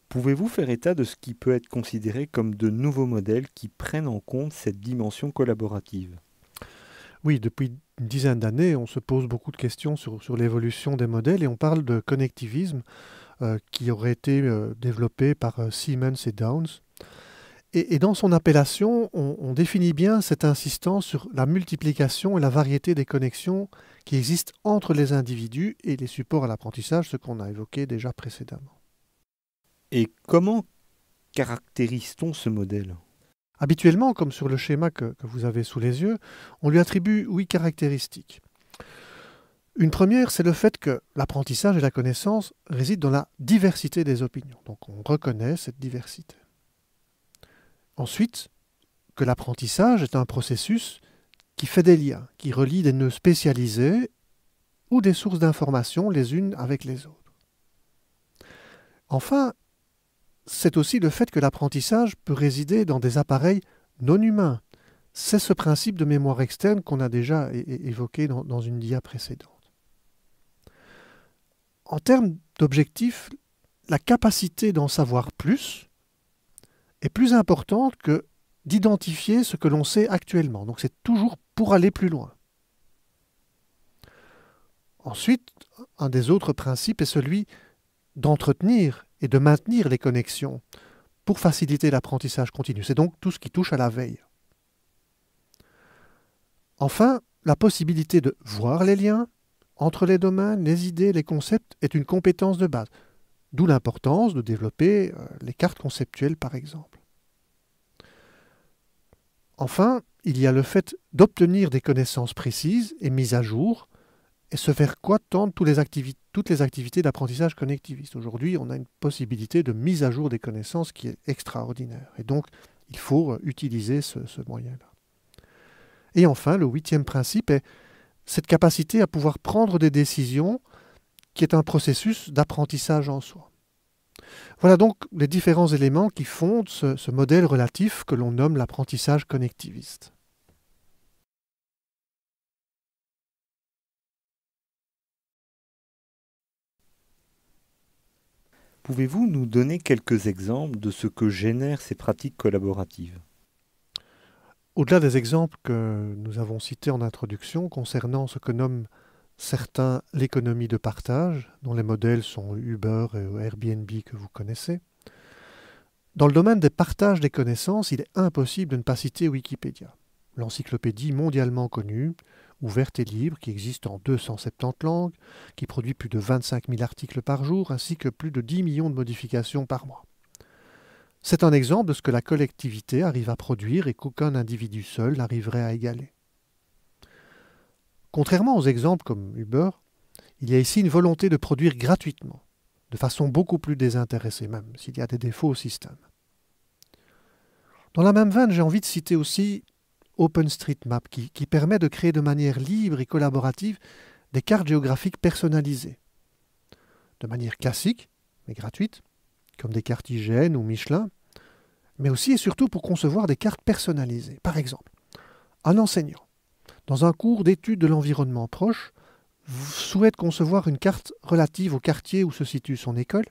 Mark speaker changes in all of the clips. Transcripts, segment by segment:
Speaker 1: Pouvez-vous faire état de ce qui peut être considéré comme de nouveaux modèles qui prennent en compte cette dimension collaborative?
Speaker 2: Oui, depuis une dizaine d'années, on se pose beaucoup de questions sur l'évolution des modèles et on parle de connectivisme qui aurait été développé par Siemens et Downs. Et dans son appellation, on définit bien cette insistance sur la multiplication et la variété des connexions qui existent entre les individus et les supports à l'apprentissage, ce qu'on a évoqué déjà précédemment.
Speaker 1: Et comment caractérise-t-on ce modèle?
Speaker 2: Habituellement, comme sur le schéma que vous avez sous les yeux, on lui attribue 8 caractéristiques. Une première, c'est le fait que l'apprentissage et la connaissance résident dans la diversité des opinions. Donc on reconnaît cette diversité. Ensuite, que l'apprentissage est un processus qui fait des liens, qui relie des nœuds spécialisés ou des sources d'informations les unes avec les autres. Enfin, c'est aussi le fait que l'apprentissage peut résider dans des appareils non humains. C'est ce principe de mémoire externe qu'on a déjà évoqué dans une dia précédente. En termes d'objectifs, la capacité d'en savoir plus est plus importante que d'identifier ce que l'on sait actuellement. Donc c'est toujours pour aller plus loin. Ensuite, un des autres principes est celui d'entretenir et de maintenir les connexions pour faciliter l'apprentissage continu. C'est donc tout ce qui touche à la veille. Enfin, la possibilité de voir les liens entre les domaines, les idées, les concepts est une compétence de base. D'où l'importance de développer les cartes conceptuelles, par exemple. Enfin, il y a le fait d'obtenir des connaissances précises et mises à jour, et ce vers quoi tendent toutes les activités d'apprentissage connectiviste. Aujourd'hui, on a une possibilité de mise à jour des connaissances qui est extraordinaire. Et donc, il faut utiliser ce moyen-là. Et enfin, le 8e principe est cette capacité à pouvoir prendre des décisions qui est un processus d'apprentissage en soi. Voilà donc les différents éléments qui fondent ce modèle relatif que l'on nomme l'apprentissage connectiviste.
Speaker 1: Pouvez-vous nous donner quelques exemples de ce que génèrent ces pratiques collaboratives?
Speaker 2: Au-delà des exemples que nous avons cités en introduction concernant ce que nomment certains l'économie de partage, dont les modèles sont Uber et Airbnb que vous connaissez, dans le domaine des partages des connaissances, il est impossible de ne pas citer Wikipédia, l'encyclopédie mondialement connue, ouverte et libre, qui existe en 270 langues, qui produit plus de 25 000 articles par jour, ainsi que plus de 10 millions de modifications par mois. C'est un exemple de ce que la collectivité arrive à produire et qu'aucun individu seul n'arriverait à égaler. Contrairement aux exemples comme Uber, il y a ici une volonté de produire gratuitement, de façon beaucoup plus désintéressée même, s'il y a des défauts au système. Dans la même veine, j'ai envie de citer aussi OpenStreetMap, qui permet de créer de manière libre et collaborative des cartes géographiques personnalisées, de manière classique, mais gratuite, comme des cartes IGN ou Michelin, mais aussi et surtout pour concevoir des cartes personnalisées. Par exemple, un enseignant, dans un cours d'études de l'environnement proche, souhaite concevoir une carte relative au quartier où se situe son école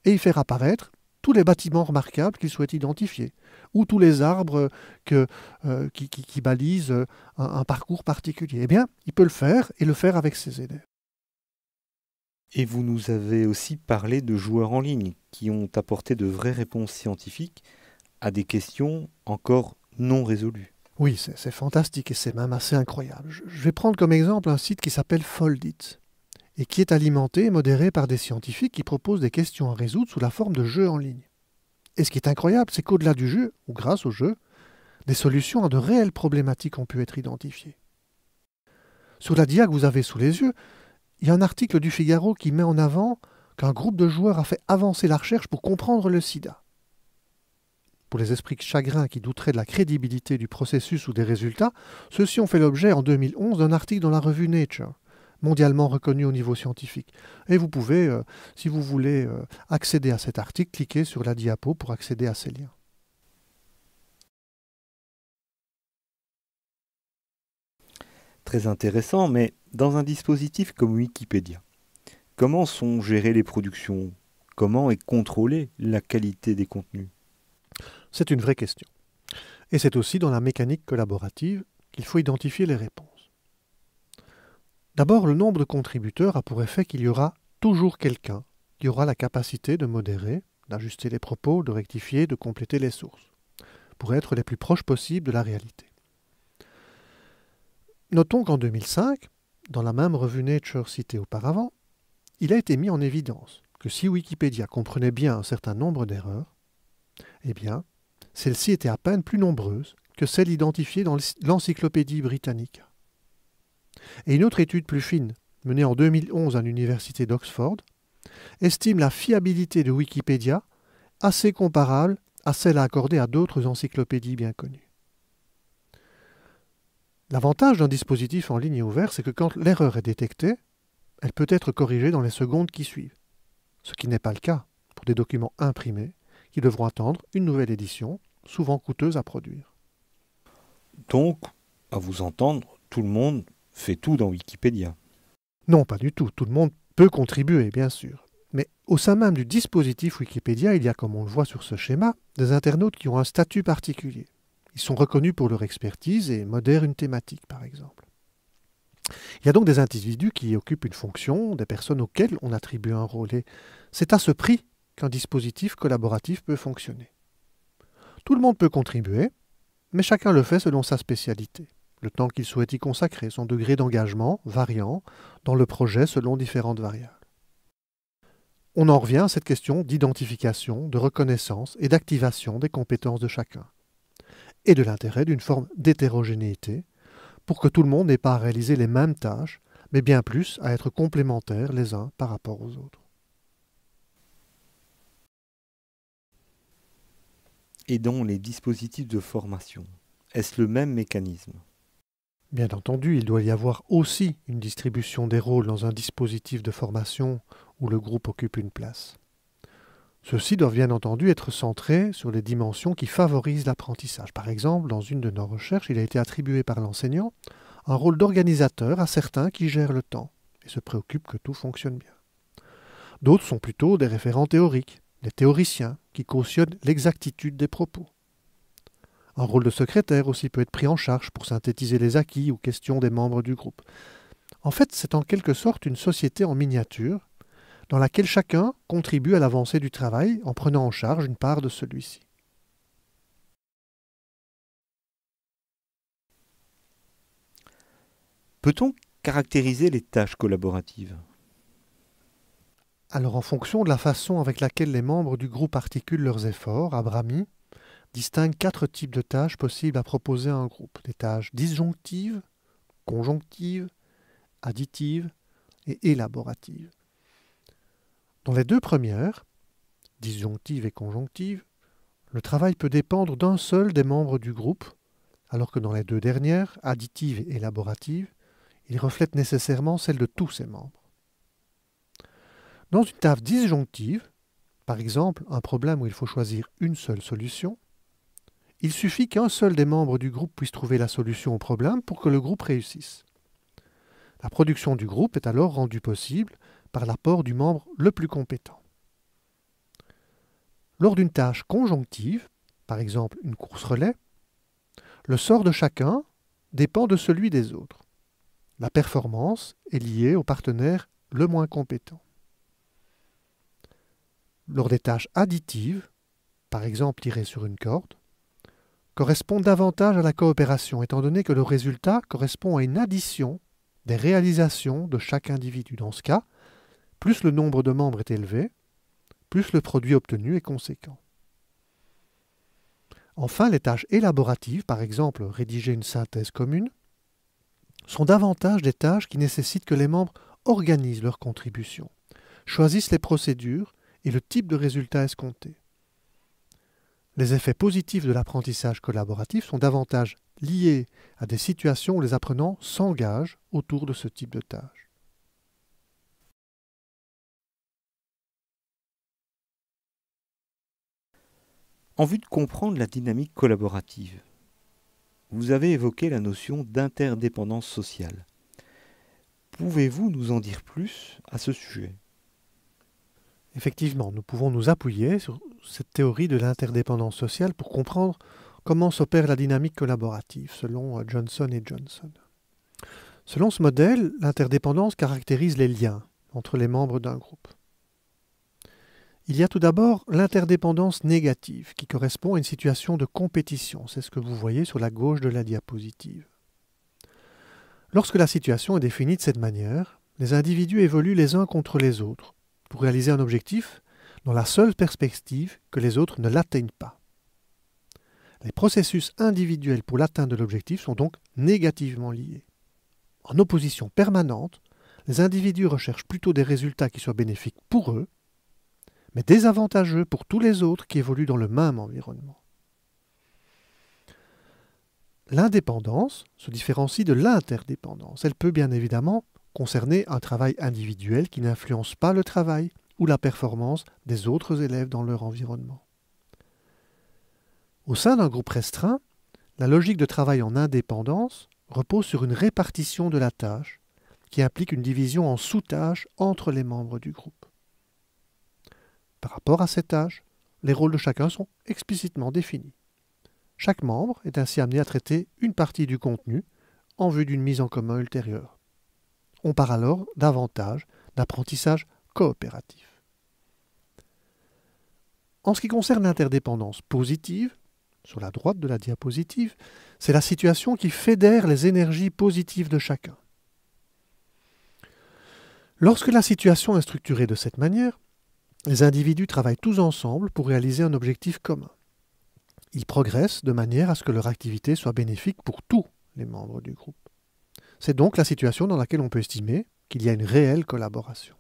Speaker 2: et y faire apparaître tous les bâtiments remarquables qu'il souhaite identifier, ou tous les arbres qui balisent un parcours particulier. Eh bien, il peut le faire et le faire avec ses élèves.
Speaker 1: Et vous nous avez aussi parlé de joueurs en ligne qui ont apporté de vraies réponses scientifiques à des questions encore non résolues.
Speaker 2: Oui, c'est fantastique et c'est même assez incroyable. Je vais prendre comme exemple un site qui s'appelle Foldit et qui est alimenté et modéré par des scientifiques qui proposent des questions à résoudre sous la forme de jeux en ligne. Et ce qui est incroyable, c'est qu'au-delà du jeu, ou grâce au jeu, des solutions à de réelles problématiques ont pu être identifiées. Sur la dia que vous avez sous les yeux, il y a un article du Figaro qui met en avant qu'un groupe de joueurs a fait avancer la recherche pour comprendre le sida. Pour les esprits chagrins qui douteraient de la crédibilité du processus ou des résultats, ceux-ci ont fait l'objet en 2011 d'un article dans la revue Nature, mondialement reconnu au niveau scientifique. Et vous pouvez, si vous voulez accéder à cet article, cliquer sur la diapo pour accéder à ces liens.
Speaker 1: Très intéressant, mais dans un dispositif comme Wikipédia, comment sont gérées les productions? Comment est contrôlée la qualité des contenus?
Speaker 2: C'est une vraie question. Et c'est aussi dans la mécanique collaborative qu'il faut identifier les réponses. D'abord, le nombre de contributeurs a pour effet qu'il y aura toujours quelqu'un qui aura la capacité de modérer, d'ajuster les propos, de rectifier, de compléter les sources, pour être les plus proches possibles de la réalité. Notons qu'en 2005, dans la même revue Nature citée auparavant, il a été mis en évidence que si Wikipédia comprenait bien un certain nombre d'erreurs, eh bien, celles-ci étaient à peine plus nombreuses que celles identifiées dans l'encyclopédie Britannica. Et une autre étude plus fine, menée en 2011 à l'université d'Oxford, estime la fiabilité de Wikipédia assez comparable à celle accordée à d'autres encyclopédies bien connues. L'avantage d'un dispositif en ligne et ouvert, c'est que quand l'erreur est détectée, elle peut être corrigée dans les secondes qui suivent, ce qui n'est pas le cas pour des documents imprimés qui devront attendre une nouvelle édition, souvent coûteuse à produire.
Speaker 1: Donc, à vous entendre, tout le monde fait tout dans Wikipédia.
Speaker 2: Non, pas du tout. Tout le monde peut contribuer, bien sûr. Mais au sein même du dispositif Wikipédia, il y a, comme on le voit sur ce schéma, des internautes qui ont un statut particulier. Ils sont reconnus pour leur expertise et modèrent une thématique, par exemple. Il y a donc des individus qui occupent une fonction, des personnes auxquelles on attribue un rôle, et c'est à ce prix qu'un dispositif collaboratif peut fonctionner. Tout le monde peut contribuer, mais chacun le fait selon sa spécialité, le temps qu'il souhaite y consacrer, son degré d'engagement variant dans le projet selon différentes variables. On en revient à cette question d'identification, de reconnaissance et d'activation des compétences de chacun, et de l'intérêt d'une forme d'hétérogénéité, pour que tout le monde n'ait pas à réaliser les mêmes tâches, mais bien plus à être complémentaires les uns par rapport aux autres.
Speaker 1: Et dans les dispositifs de formation, est-ce le même mécanisme?
Speaker 2: Bien entendu, il doit y avoir aussi une distribution des rôles dans un dispositif de formation où le groupe occupe une place. Ceux-ci doivent bien entendu être centrés sur les dimensions qui favorisent l'apprentissage. Par exemple, dans une de nos recherches, il a été attribué par l'enseignant un rôle d'organisateur à certains qui gèrent le temps et se préoccupent que tout fonctionne bien. D'autres sont plutôt des référents théoriques, des théoriciens qui cautionnent l'exactitude des propos. Un rôle de secrétaire aussi peut être pris en charge pour synthétiser les acquis ou questions des membres du groupe. En fait, c'est en quelque sorte une société en miniature dans laquelle chacun contribue à l'avancée du travail en prenant en charge une part de celui-ci.
Speaker 1: Peut-on caractériser les tâches collaboratives?
Speaker 2: Alors, en fonction de la façon avec laquelle les membres du groupe articulent leurs efforts, Abrami distingue 4 types de tâches possibles à proposer à un groupe. Des tâches disjonctives, conjonctives, additives et élaboratives. Dans les 2 premières, disjonctives et conjonctives, le travail peut dépendre d'un seul des membres du groupe, alors que dans les 2 dernières, additives et élaboratives, il reflète nécessairement celle de tous ses membres. Dans une tâche disjonctive, par exemple un problème où il faut choisir une seule solution, il suffit qu'un seul des membres du groupe puisse trouver la solution au problème pour que le groupe réussisse. La production du groupe est alors rendue possible par l'apport du membre le plus compétent. Lors d'une tâche conjonctive, par exemple une course relais, le sort de chacun dépend de celui des autres. La performance est liée au partenaire le moins compétent. Lors des tâches additives, par exemple tirées sur une corde, correspond davantage à la coopération, étant donné que le résultat correspond à une addition des réalisations de chaque individu. Dans ce cas, plus le nombre de membres est élevé, plus le produit obtenu est conséquent. Enfin, les tâches élaboratives, par exemple rédiger une synthèse commune, sont davantage des tâches qui nécessitent que les membres organisent leurs contributions, choisissent les procédures et le type de résultat escompté. Les effets positifs de l'apprentissage collaboratif sont davantage liés à des situations où les apprenants s'engagent autour de ce type de tâches.
Speaker 1: En vue de comprendre la dynamique collaborative, vous avez évoqué la notion d'interdépendance sociale. Pouvez-vous nous en dire plus à ce sujet?
Speaker 2: Effectivement, nous pouvons nous appuyer sur cette théorie de l'interdépendance sociale pour comprendre comment s'opère la dynamique collaborative, selon Johnson et Johnson. Selon ce modèle, l'interdépendance caractérise les liens entre les membres d'un groupe. Il y a tout d'abord l'interdépendance négative, qui correspond à une situation de compétition. C'est ce que vous voyez sur la gauche de la diapositive. Lorsque la situation est définie de cette manière, les individus évoluent les uns contre les autres pour réaliser un objectif dans la seule perspective que les autres ne l'atteignent pas. Les processus individuels pour l'atteinte de l'objectif sont donc négativement liés. En opposition permanente, les individus recherchent plutôt des résultats qui soient bénéfiques pour eux, mais désavantageux pour tous les autres qui évoluent dans le même environnement. L'indépendance se différencie de l'interdépendance. Elle peut bien évidemment concerner un travail individuel qui n'influence pas le travail ou la performance des autres élèves dans leur environnement. Au sein d'un groupe restreint, la logique de travail en indépendance repose sur une répartition de la tâche qui implique une division en sous-tâches entre les membres du groupe. Par rapport à ces tâches, les rôles de chacun sont explicitement définis. Chaque membre est ainsi amené à traiter une partie du contenu en vue d'une mise en commun ultérieure. On part alors davantage d'apprentissage coopératif. En ce qui concerne l'interdépendance positive, sur la droite de la diapositive, c'est la situation qui fédère les énergies positives de chacun. Lorsque la situation est structurée de cette manière, les individus travaillent tous ensemble pour réaliser un objectif commun. Ils progressent de manière à ce que leur activité soit bénéfique pour tous les membres du groupe. C'est donc la situation dans laquelle on peut estimer qu'il y a une réelle collaboration.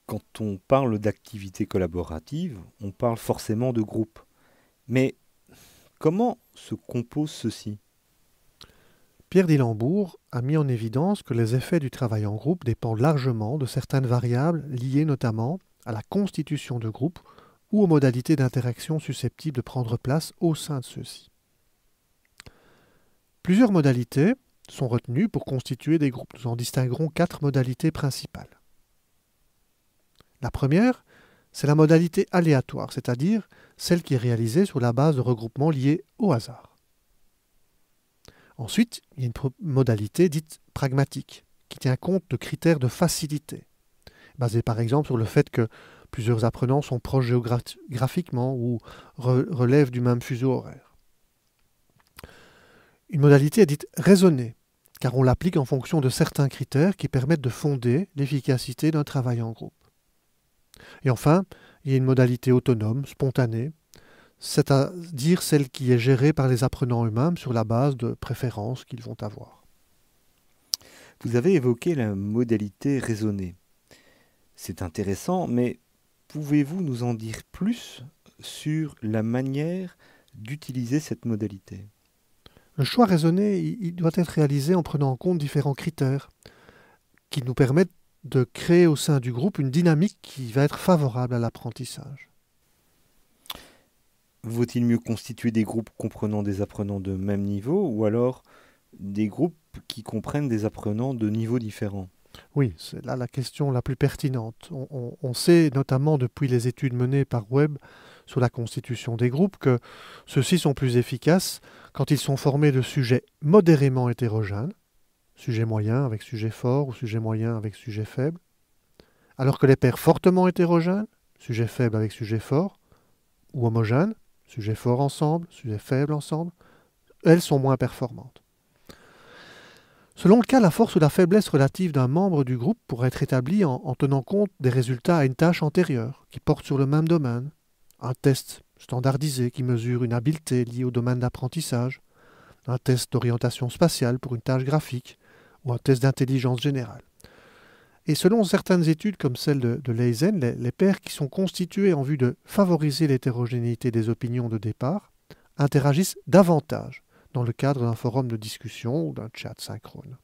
Speaker 1: Quand on parle d'activité collaborative, on parle forcément de groupe. Mais comment se compose ceci?
Speaker 2: Pierre Dillembourg a mis en évidence que les effets du travail en groupe dépendent largement de certaines variables liées notamment à la constitution de groupes ou aux modalités d'interaction susceptibles de prendre place au sein de ceux-ci. Plusieurs modalités sont retenues pour constituer des groupes. Nous en distinguerons 4 modalités principales. La première, c'est la modalité aléatoire, c'est-à-dire celle qui est réalisée sur la base de regroupements liés au hasard. Ensuite, il y a une modalité dite pragmatique, qui tient compte de critères de facilité, basés par exemple sur le fait que plusieurs apprenants sont proches géographiquement ou relèvent du même fuseau horaire. Une modalité est dite raisonnée, car on l'applique en fonction de certains critères qui permettent de fonder l'efficacité d'un travail en groupe. Et enfin, il y a une modalité autonome, spontanée, c'est-à-dire celle qui est gérée par les apprenants eux-mêmes sur la base de préférences qu'ils vont avoir.
Speaker 1: Vous avez évoqué la modalité raisonnée. C'est intéressant, mais pouvez-vous nous en dire plus sur la manière d'utiliser cette modalité?
Speaker 2: Le choix raisonné, il doit être réalisé en prenant en compte différents critères qui nous permettent de créer au sein du groupe une dynamique qui va être favorable à l'apprentissage.
Speaker 1: Vaut-il mieux constituer des groupes comprenant des apprenants de même niveau ou alors des groupes qui comprennent des apprenants de niveaux différents?
Speaker 2: Oui, c'est là la question la plus pertinente. On sait notamment depuis les études menées par Webb sur la constitution des groupes que ceux-ci sont plus efficaces quand ils sont formés de sujets modérément hétérogènes, sujet moyen avec sujet fort ou sujet moyen avec sujet faible, alors que les paires fortement hétérogènes, sujet faible avec sujet fort, ou homogènes, sujet fort ensemble, sujet faible ensemble, elles sont moins performantes. Selon le cas, la force ou la faiblesse relative d'un membre du groupe pourrait être établie en tenant compte des résultats à une tâche antérieure, qui porte sur le même domaine. Un test standardisé qui mesure une habileté liée au domaine d'apprentissage, un test d'orientation spatiale pour une tâche graphique, ou un test d'intelligence générale. Et selon certaines études comme celle de Leysen, les pairs qui sont constitués en vue de favoriser l'hétérogénéité des opinions de départ interagissent davantage dans le cadre d'un forum de discussion ou d'un chat synchrone.